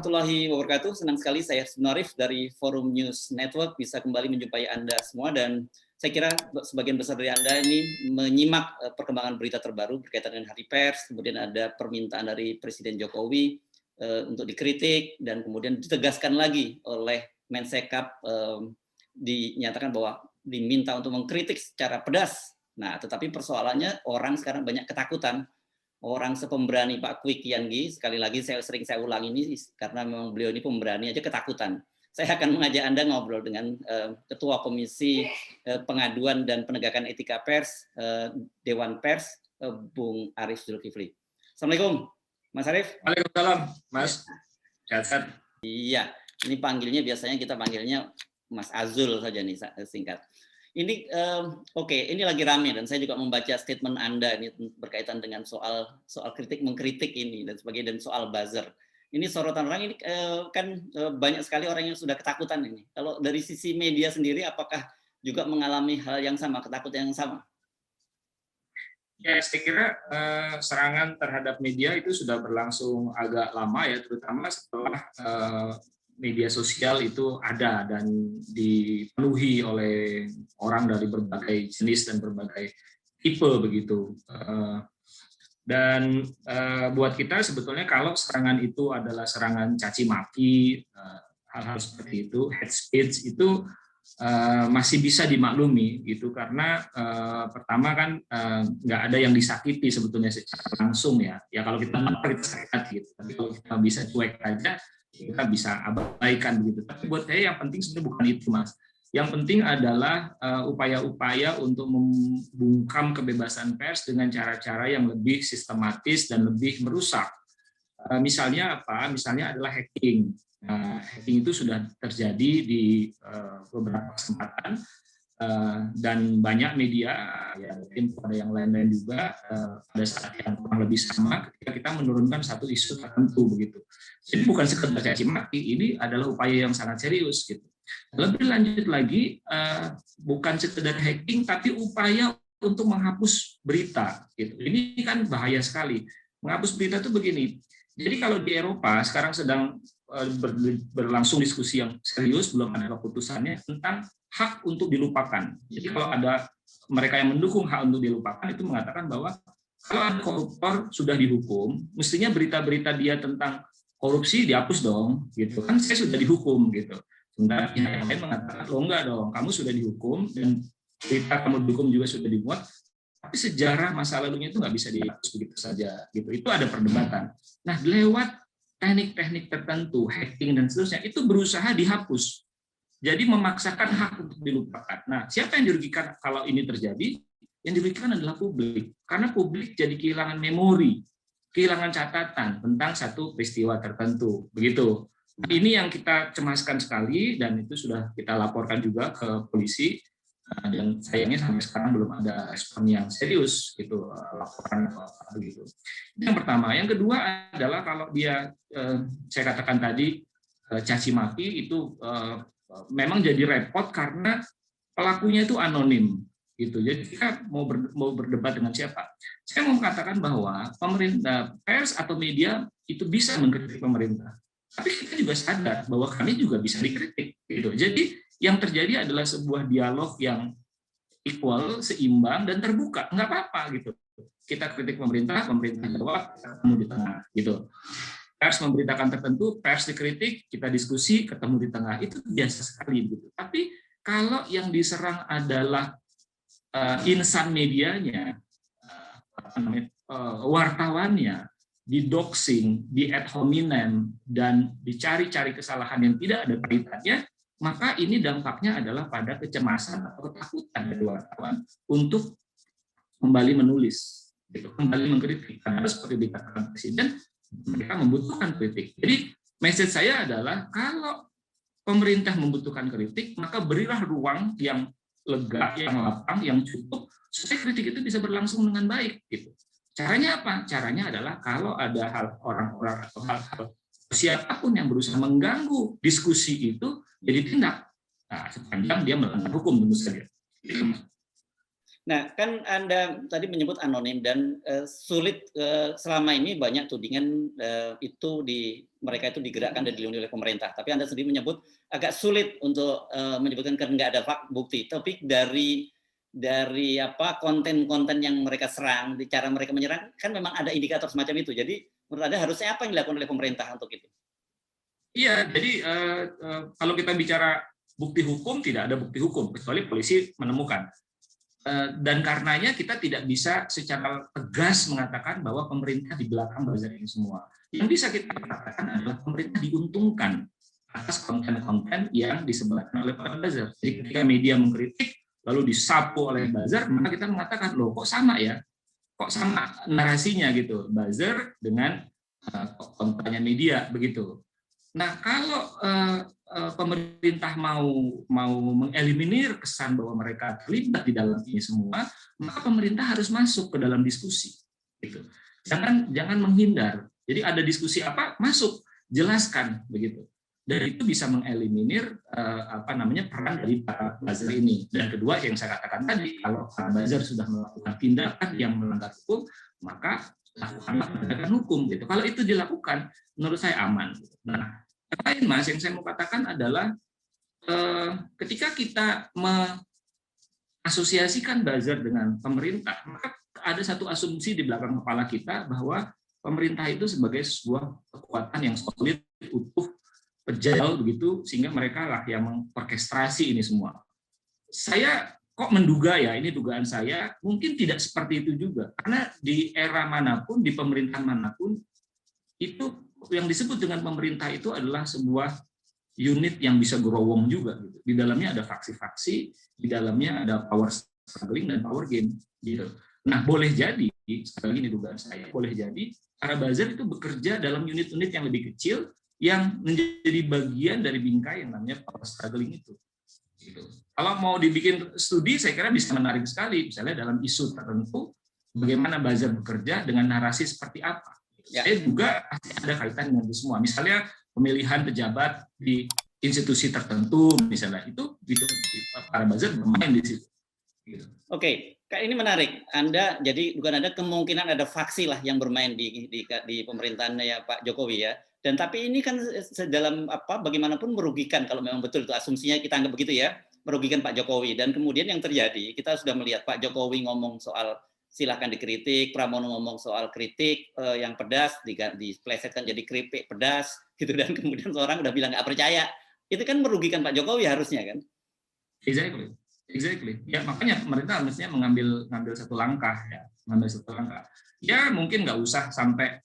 warahmatullahi wabarakatuh. Senang sekali saya Arif dari Forum News Network bisa kembali menjumpai Anda semua, dan saya kira sebagian besar dari Anda ini menyimak perkembangan berita terbaru berkaitan dengan Hari Pers, kemudian ada permintaan dari Presiden Jokowi untuk dikritik, dan kemudian ditegaskan lagi oleh Mensekap, dinyatakan bahwa diminta untuk mengkritik secara pedas. Nah, tetapi persoalannya orang sekarang banyak ketakutan. Orang sepemberani Pak Kwik Kian Gi, sekali lagi saya ulang ini karena memang beliau ini pemberani aja ketakutan. Saya akan mengajak Anda ngobrol dengan Ketua Komisi Pengaduan dan Penegakan Etika Pers, Dewan Pers, Bung Arif Zulkifli. Assalamualaikum, Mas Arif. Waalaikumsalam, Mas. Sehat. Iya, ini panggilnya biasanya kita panggilnya Mas Azul saja nih, singkat. Ini oke, ini lagi rame dan saya juga membaca statement Anda ini berkaitan dengan soal kritik mengkritik ini dan sebagainya, dan soal buzzer. Ini sorotan orang ini kan banyak sekali orang yang sudah ketakutan ini. Kalau dari sisi media sendiri, apakah juga mengalami hal yang sama, ketakutan yang sama? Ya, saya kira serangan terhadap media itu sudah berlangsung agak lama ya, terutama setelah media sosial itu ada dan dipenuhi oleh orang dari berbagai jenis dan berbagai tipe begitu. Dan buat kita sebetulnya kalau serangan itu adalah serangan caci maki, hal-hal seperti itu, hate speech itu masih bisa dimaklumi gitu, karena pertama kan nggak ada yang disakiti sebetulnya secara langsung ya. Ya kalau kita sakit hati gitu, tapi kalau kita bisa cuek aja kita bisa abaikan begitu. Tapi buat saya yang penting sebenarnya bukan itu, Mas. Yang penting adalah upaya-upaya untuk membungkam kebebasan pers dengan cara-cara yang lebih sistematis dan lebih merusak. Misalnya apa? Misalnya adalah hacking. Hacking itu sudah terjadi di beberapa kesempatan dan banyak media, ya mungkin pada yang lain-lain juga pada saat yang kurang lebih sama ketika kita menurunkan satu isu tertentu begitu. Jadi bukan sekedar caci maki, ini adalah upaya yang sangat serius gitu. Lebih lanjut lagi, bukan sekedar hacking tapi upaya untuk menghapus berita gitu. Ini kan bahaya sekali. Menghapus berita itu begini. Jadi kalau di Eropa sekarang sedang berlangsung diskusi yang serius, belum ada keputusannya tentang hak untuk dilupakan. Jadi kalau ada mereka yang mendukung hak untuk dilupakan itu mengatakan bahwa kalau ada koruptor sudah dihukum, mestinya berita-berita dia tentang korupsi dihapus dong, gitu kan, saya sudah dihukum gitu. Sementara yang lain mengatakan, lo enggak dong, kamu sudah dihukum dan berita kamu dihukum juga sudah dimuat, tapi sejarah masa lalunya itu nggak bisa dihapus begitu saja, gitu. Itu ada perdebatan. Nah, lewat teknik-teknik tertentu, hacking dan seterusnya, itu berusaha dihapus. Jadi memaksakan hak untuk dilupakan. Nah, siapa yang dirugikan kalau ini terjadi? Yang dirugikan adalah publik, karena publik jadi kehilangan memori, kehilangan catatan tentang satu peristiwa tertentu, begitu. Ini yang kita cemaskan sekali dan itu sudah kita laporkan juga ke polisi, dan sayangnya sampai sekarang belum ada respon yang serius gitu, laporan begitu. Yang pertama. Yang kedua adalah kalau dia, saya katakan tadi, caci maki itu memang jadi repot karena pelakunya itu anonim gitu. Jadi kita mau berdebat dengan siapa? Saya mau mengatakan bahwa pemerintah, pers atau media itu bisa mengkritik pemerintah, tapi kita juga sadar bahwa kami juga bisa dikritik gitu. Jadi yang terjadi adalah sebuah dialog yang equal, seimbang dan terbuka. Nggak apa-apa gitu. Kita kritik pemerintah, pemerintah jawab, ketemu di tengah gitu. Pers memberitakan tertentu, pers dikritik, kita diskusi, ketemu di tengah. Itu biasa sekali gitu. Tapi kalau yang diserang adalah insan medianya, wartawannya, didoxing, di ad hominem, dan dicari-cari kesalahan yang tidak ada kaitannya, maka ini dampaknya adalah pada kecemasan atau ketakutan dari wartawan untuk kembali menulis, gitu, kembali mengkritik. Karena seperti dikatakan Presiden, mereka membutuhkan kritik. Jadi message saya adalah kalau pemerintah membutuhkan kritik, maka berilah ruang yang lega, yang lapang, yang cukup supaya kritik itu bisa berlangsung dengan baik. Gitu. Caranya apa? Caranya adalah kalau ada orang-orang atau hal-hal siapapun yang berusaha mengganggu diskusi itu, jadi tindak. Nah, sepanjang dia melanggar hukum tentu saja. Nah, kan Anda tadi menyebut anonim dan sulit, selama ini banyak tudingan itu mereka itu digerakkan dan dilindungi oleh pemerintah. Tapi Anda sendiri menyebut agak sulit untuk menyebutkan karena nggak ada bukti. Tapi dari apa konten-konten yang mereka serang, di cara mereka menyerang kan memang ada indikator semacam itu. Jadi menurut Anda harusnya apa yang dilakukan oleh pemerintah untuk itu? Iya, jadi kalau kita bicara bukti hukum, tidak ada bukti hukum kecuali polisi menemukan. Dan karenanya kita tidak bisa secara tegas mengatakan bahwa pemerintah di belakang buzzer ini semua. Yang bisa kita katakan adalah pemerintah diuntungkan atas konten-konten yang disebarkan oleh para buzzer. Jadi ketika media mengkritik lalu disapu oleh buzzer, maka kita mengatakan loh kok sama ya, kok sama narasinya gitu, buzzer dengan kontennya media begitu. Nah kalau pemerintah mau mengeliminir kesan bahwa mereka terlibat di dalam ini semua, maka pemerintah harus masuk ke dalam diskusi. Gitu. Jangan menghindar. Jadi ada diskusi apa, masuk, jelaskan begitu. Dan itu bisa mengeliminir peran dari para buzzer ini. Dan kedua yang saya katakan tadi, kalau para buzzer sudah melakukan tindakan yang melanggar hukum, maka lakukanlah penegakan hukum. Gitu. Kalau itu dilakukan, menurut saya aman. Nah, yang lain Mas, yang saya mau katakan adalah ketika kita mengasosiasikan buzzer dengan pemerintah, maka ada satu asumsi di belakang kepala kita bahwa pemerintah itu sebagai sebuah kekuatan yang solid, utuh, pejal begitu, sehingga mereka lah yang mengorkestrasi ini semua. Saya kok menduga ya, ini dugaan saya, mungkin tidak seperti itu juga. Karena di era manapun, di pemerintahan manapun, itu yang disebut dengan pemerintah itu adalah sebuah unit yang bisa gerowong juga. Gitu. Di dalamnya ada faksi-faksi, di dalamnya ada power struggling dan power game. Gitu. Nah, boleh jadi, sekali lagi ini dugaan saya, boleh jadi para buzzer itu bekerja dalam unit-unit yang lebih kecil yang menjadi bagian dari bingkai yang namanya power struggling itu. Gitu. Kalau mau dibikin studi, saya kira bisa menarik sekali. Misalnya dalam isu tertentu, bagaimana buzzer bekerja dengan narasi seperti apa. Ya. Saya juga pasti ada kaitan dengan itu semua. Misalnya pemilihan pejabat di institusi tertentu, misalnya itu para buzzer bermain di situ. Gitu. Oke, Kak, ini menarik. Anda jadi bukan ada kemungkinan ada faksi lah yang bermain di pemerintahannya ya Pak Jokowi ya. Dan tapi ini kan dalam bagaimanapun merugikan kalau memang betul itu asumsinya kita anggap begitu ya, merugikan Pak Jokowi. Dan kemudian yang terjadi kita sudah melihat Pak Jokowi ngomong soal silahkan dikritik, Pramono ngomong soal kritik yang pedas, diplesetkan jadi keripik pedas, gitu dan kemudian seorang udah bilang nggak percaya, itu kan merugikan Pak Jokowi harusnya kan? Exactly. Ya makanya pemerintah harusnya mengambil satu langkah ya, Ya mungkin nggak usah sampai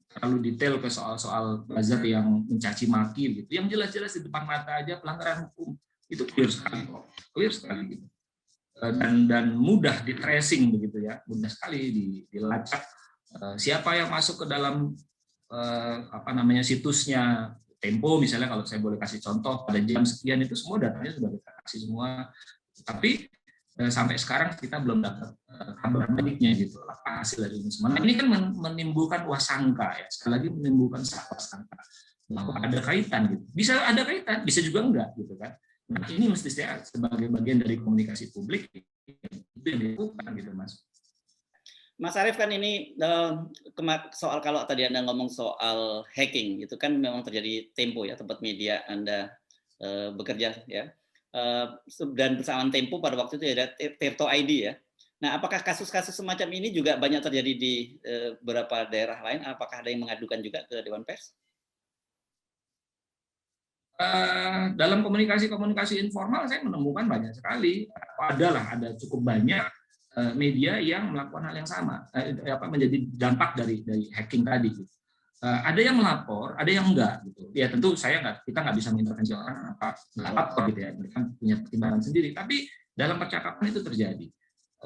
terlalu detail ke soal buzzer yang mencaci maki gitu. Yang jelas-jelas di depan mata aja pelanggaran hukum itu clear sekali gitu. Dan mudah di tracing begitu ya, mudah sekali dilacak siapa yang masuk ke dalam situsnya Tempo misalnya, kalau saya boleh kasih contoh, pada jam sekian itu semua datanya sudah kita kasih semua, tapi sampai sekarang kita belum dapat kabar baiknya gitu, apa hasil dari ini semua. Nah, ini kan menimbulkan wasangka ya, sekali lagi menimbulkan wasangka bahwa ada kaitan gitu, bisa ada kaitan, bisa juga enggak gitu kan. Nah, ini mesti saya sebagai bagian dari komunikasi publik itu yang dilakukan gitu Mas. Mas Arief kan ini soal kalau tadi Anda ngomong soal hacking itu kan memang terjadi Tempo ya, tempat media Anda bekerja ya. Dan bersamaan Tempo pada waktu itu ada Tirto ID ya. Nah, apakah kasus-kasus semacam ini juga banyak terjadi di beberapa daerah lain? Apakah ada yang mengadukan juga ke Dewan Pers? Dalam komunikasi informal saya menemukan banyak sekali, ada cukup banyak media yang melakukan hal yang sama, menjadi dampak dari hacking tadi. Ada yang melapor, ada yang enggak gitu. Ya tentu kita nggak bisa mengintervensi orang apa melapor gitu ya, mereka punya pertimbangan sendiri. Tapi dalam percakapan itu terjadi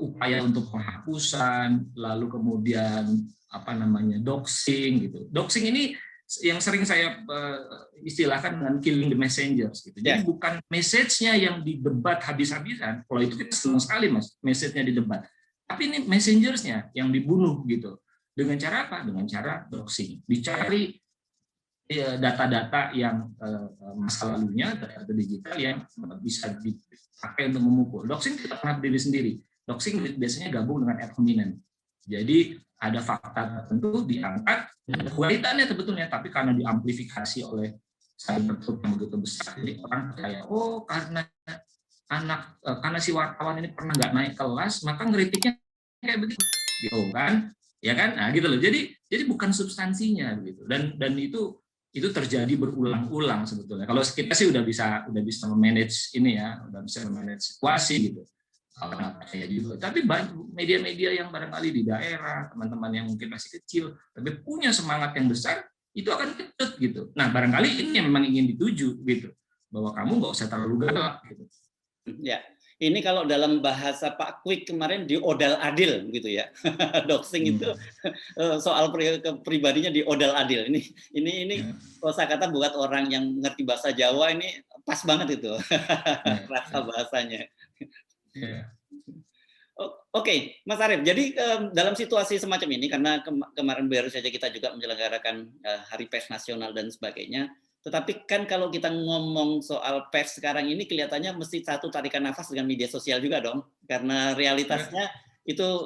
upaya untuk penghapusan, lalu kemudian doxing gitu. Doxing ini yang sering saya istilahkan dengan killing the messengers gitu. Jadi bukan message-nya yang didebat habis-habisan. Kalau itu kita senang sekali Mas, message-nya didebat. Tapi ini messengers-nya yang dibunuh gitu. Dengan cara apa? Dengan cara doxing. Dicari data-data yang masa lalunya, data digital yang bisa dipakai untuk memukul. Doxing tidak pernah berdiri sendiri. Doxing biasanya gabung dengan ad hominem. Jadi ada fakta tertentu diangkat, kualitasnya sebetulnya, tapi karena diamplifikasi oleh cyber truth yang begitu besar, jadi orang percaya, oh karena si wartawan ini pernah nggak naik kelas, maka ngeritiknya kayak begitu, gitu kan? Ya kan? Nah, gitu loh. Jadi bukan substansinya gitu. Dan itu terjadi berulang-ulang sebetulnya. Kalau kita sih udah bisa memanage ini ya, udah bisa memanage situasi gitu. Ya juga. Tapi media-media yang barangkali di daerah, teman-teman yang mungkin masih kecil, tapi punya semangat yang besar, itu akan kecut gitu. Nah, barangkali ini yang memang ingin dituju gitu, bahwa kamu nggak usah terlalu galak gitu. Ya, ini kalau dalam bahasa Pak Kwik kemarin diodal adil gitu ya. Doxing itu soal pribadinya diodal adil. Ini kosakata buat orang yang ngerti bahasa Jawa ini pas banget itu rasa bahasanya. Oke, Mas Arief. Jadi dalam situasi semacam ini, karena kemarin baru saja kita juga menyelenggarakan Hari Pers Nasional dan sebagainya, tetapi kan kalau kita ngomong soal pers sekarang ini kelihatannya mesti satu tarikan nafas dengan media sosial juga dong, karena realitasnya itu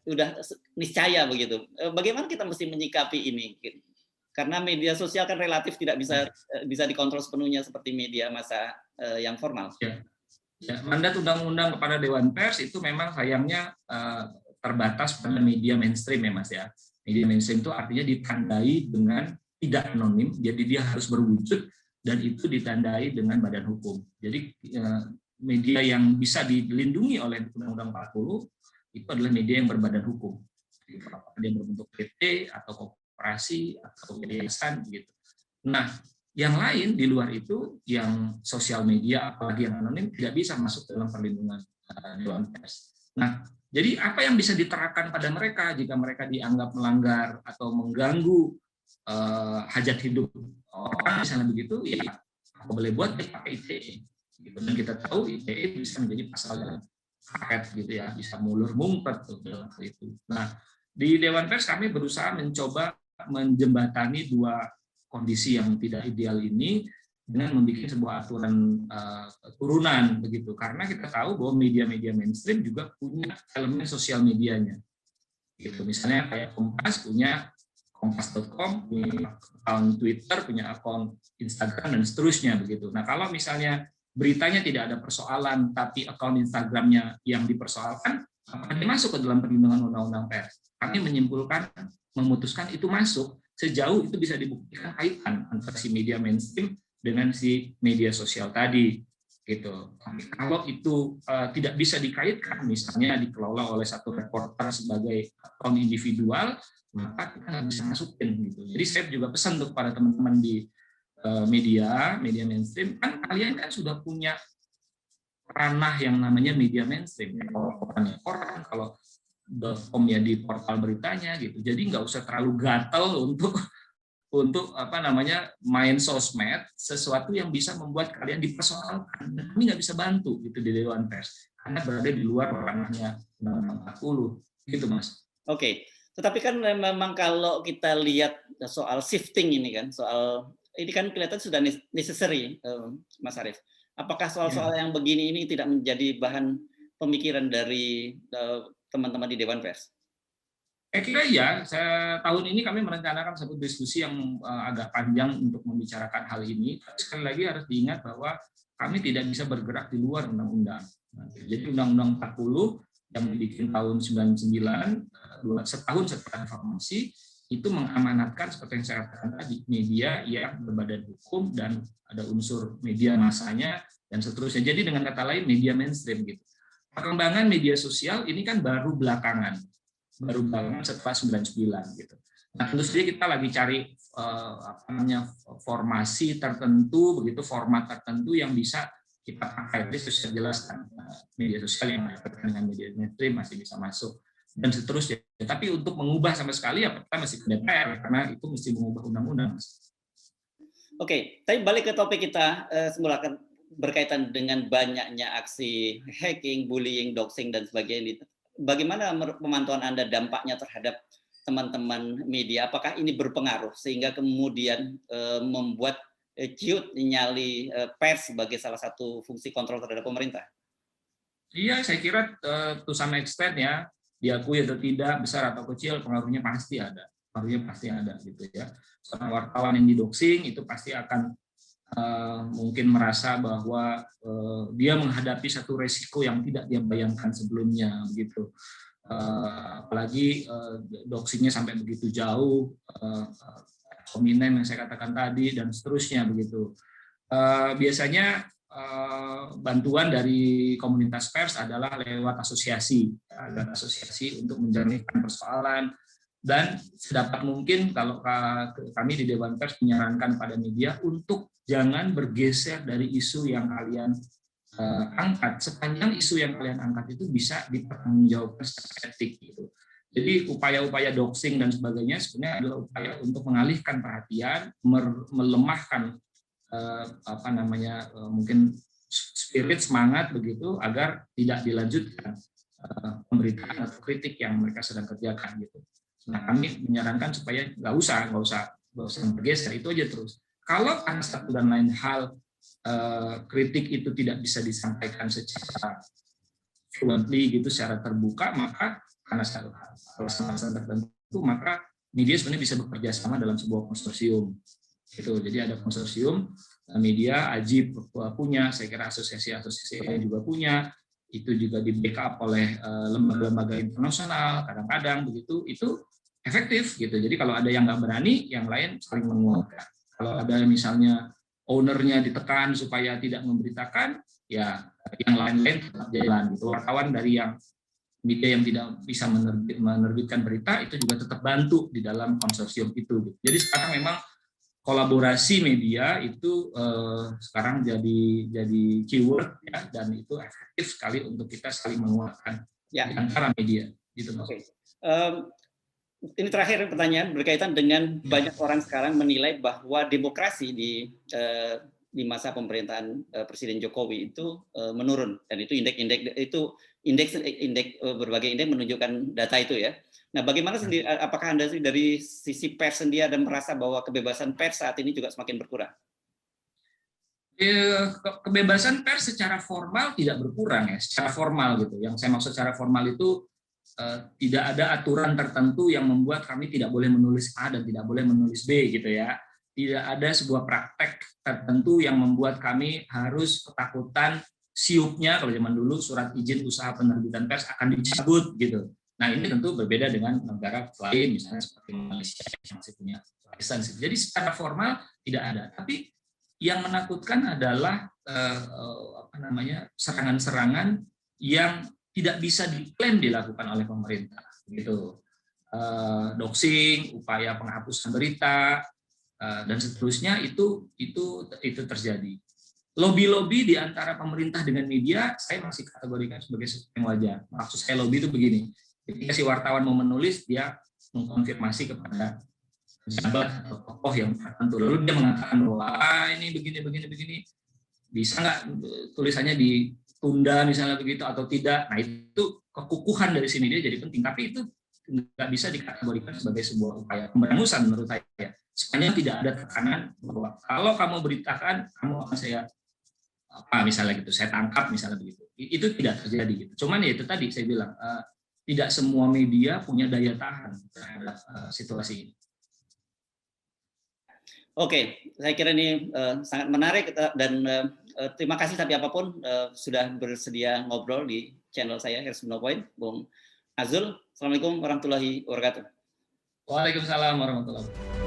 sudah niscaya begitu. Bagaimana kita mesti menyikapi ini? Karena media sosial kan relatif tidak bisa dikontrol sepenuhnya seperti media massa yang formal. Ya, mandat undang-undang kepada Dewan Pers itu memang sayangnya terbatas pada media mainstream ya Mas ya. Media mainstream itu artinya ditandai dengan tidak anonim, jadi dia harus berwujud dan itu ditandai dengan badan hukum. Jadi media yang bisa dilindungi oleh Undang-Undang 40 itu adalah media yang berbadan hukum. Dia berbentuk PT atau koperasi atau yayasan gitu. Nah, yang lain di luar itu, yang sosial media, apalagi yang anonim, tidak bisa masuk dalam perlindungan Dewan Pers. Nah, jadi apa yang bisa diterapkan pada mereka jika mereka dianggap melanggar atau mengganggu hajat hidup orang, misalnya begitu, ya apa boleh buat dia pakai ITE. Gitu. Dan kita tahu ITE bisa menjadi pasal yang karet gitu ya, bisa mulur mumpet dalam hal itu. Nah, di Dewan Pers kami berusaha mencoba menjembatani dua kondisi yang tidak ideal ini dengan membuat sebuah aturan turunan begitu, karena kita tahu bahwa media-media mainstream juga punya elemen sosial medianya gitu. Misalnya kayak Kompas punya kompas.com, punya akun Twitter, punya akun Instagram dan seterusnya begitu. Nah, kalau misalnya beritanya tidak ada persoalan tapi akun Instagramnya yang dipersoalkan, apakah dia masuk ke dalam perlindungan undang-undang pers? Kami memutuskan itu masuk sejauh itu bisa dibuktikan kaitan antara si media mainstream dengan si media sosial tadi gitu. Kalau itu tidak bisa dikaitkan, misalnya dikelola oleh satu reporter sebagai akun individual, maka kita nggak bisa masukin gitu. Jadi saya juga pesan untuk para teman-teman di media mainstream, kan kalian kan sudah punya ranah yang namanya media mainstream. Koran, kalau .com ya di portal beritanya gitu. Jadi nggak usah terlalu gatel untuk main sosmed, sesuatu yang bisa membuat kalian dipersoalkan. Dan kami nggak bisa bantu gitu di Dewan Pers karena berada di luar ranahnya Undang-Undang 40 gitu Mas. Oke. Tetapi kan memang kalau kita lihat soal shifting ini kan, soal ini kan kelihatan sudah necessary, Mas Arief. Apakah soal-soal yang begini ini tidak menjadi bahan pemikiran dari teman-teman di Dewan Pers? Kira ya, tahun ini kami merencanakan satu diskusi yang agak panjang untuk membicarakan hal ini. Sekali lagi harus diingat bahwa kami tidak bisa bergerak di luar undang-undang. Jadi Undang-Undang 40 yang dibikin tahun 99, setahun setelah reformasi, itu mengamanatkan seperti yang saya katakan tadi, media yang berbadan hukum dan ada unsur media massanya dan seterusnya. Jadi dengan kata lain media mainstream gitu. Perkembangan media sosial ini kan baru belakangan setelah 99 gitu. Nah, tentu saja kita lagi cari formasi tertentu begitu, format tertentu yang bisa kita pakai. Jadi saya jelaskan media sosial yang berkaitan dengan media mainstream masih bisa masuk dan seterusnya. Tapi untuk mengubah sama sekali ya kita masih ke DPR karena itu mesti mengubah undang-undang. Oke, tapi balik ke topik kita semula kan berkaitan dengan banyaknya aksi hacking, bullying, doxing dan sebagainya. Bagaimana pemantauan Anda dampaknya terhadap teman-teman media? Apakah ini berpengaruh sehingga kemudian membuat ciut nyali pers sebagai salah satu fungsi kontrol terhadap pemerintah? Iya, saya kira to some extent ya, diakui atau tidak, besar atau kecil, pengaruhnya pasti ada. Pengaruhnya pasti ada gitu ya. Seorang wartawan yang didoxing itu pasti akan mungkin merasa bahwa dia menghadapi satu resiko yang tidak dia bayangkan sebelumnya begitu. Apalagi doxingnya sampai begitu jauh, hominem yang saya katakan tadi dan seterusnya begitu. Biasanya bantuan dari komunitas pers adalah lewat asosiasi untuk menjernihkan persoalan, dan sedapat mungkin kalau kami di Dewan Pers menyarankan pada media untuk jangan bergeser dari isu yang kalian angkat sepanjang isu yang kalian angkat itu bisa dipertanggungjawabkan secara etik gitu. Jadi upaya-upaya doxing dan sebagainya sebenarnya adalah upaya untuk mengalihkan perhatian, melemahkan mungkin spirit, semangat begitu, agar tidak dilanjutkan pemberitaan atau kritik yang mereka sedang kerjakan gitu. Nah, kami menyarankan supaya nggak usah bergeser, itu aja terus. Kalau karena satu dan lain hal kritik itu tidak bisa disampaikan secara fluently gitu, secara terbuka, maka karena satu alasan tertentu, maka media sebenarnya bisa bekerja sama dalam sebuah konsorsium. Itu jadi ada konsorsium media, AJIB punya, saya kira asosiasi-asosiasi lain juga punya, itu juga di backup oleh lembaga-lembaga internasional kadang-kadang begitu, itu efektif gitu. Jadi kalau ada yang nggak berani, yang lain saling menguatkan. Kalau ada misalnya ownernya ditekan supaya tidak memberitakan, ya yang lain-lain tetap jalan gitu. Wartawan dari yang media yang tidak bisa menerbitkan berita itu juga tetap bantu di dalam konsorsium itu. Jadi sekarang memang kolaborasi media itu sekarang jadi keyword ya, dan itu efektif sekali untuk kita saling menguatkan di antara media gitu. Okay. Ini terakhir pertanyaan berkaitan dengan banyak orang sekarang menilai bahwa demokrasi di masa pemerintahan Presiden Jokowi itu menurun, dan itu indeks berbagai indeks menunjukkan data itu ya. Nah, bagaimana sendiri, apakah Anda dari sisi pers sendiri ada merasa bahwa kebebasan pers saat ini juga semakin berkurang? Kebebasan pers secara formal tidak berkurang ya, secara formal gitu. Yang saya maksud secara formal itu tidak ada aturan tertentu yang membuat kami tidak boleh menulis A dan tidak boleh menulis B gitu ya. Tidak ada sebuah praktek tertentu yang membuat kami harus ketakutan siupnya, kalau zaman dulu surat izin usaha penerbitan pers akan dicabut gitu. Nah, ini tentu berbeda dengan negara lain, misalnya seperti Malaysia yang masih punya lisensi. Jadi secara formal tidak ada. Tapi yang menakutkan adalah serangan-serangan yang tidak bisa diklaim dilakukan oleh pemerintah, gitu. Doxing, upaya penghapusan berita, dan seterusnya itu terjadi. Lobby-lobby di antara pemerintah dengan media, saya masih kategorikan sebagai sesuatu yang wajar. Maksud saya lobby itu begini, ketika si wartawan mau menulis, dia mengkonfirmasi kepada pejabat atau tokoh yang tertentu, lalu dia mengatakan bahwa ini begini, bisa nggak tulisannya ditunda misalnya begitu atau tidak. Nah, itu kekukuhan dari si media jadi penting, tapi itu nggak bisa dikategorikan sebagai sebuah upaya pemberangusan menurut saya. Sebenarnya tidak ada tekanan bahwa kalau kamu beritakan, kamu akan saya misalnya gitu, saya tangkap misalnya begitu. Itu tidak terjadi gitu. Cuman ya itu tadi saya bilang, tidak semua media punya daya tahan terhadap situasi ini. Oke, saya kira ini sangat menarik, dan terima kasih tapi apapun sudah bersedia ngobrol di channel saya Herzl Point, Bung Azul. Assalamualaikum warahmatullahi wabarakatuh. Waalaikumsalam warahmatullahi wabarakatuh.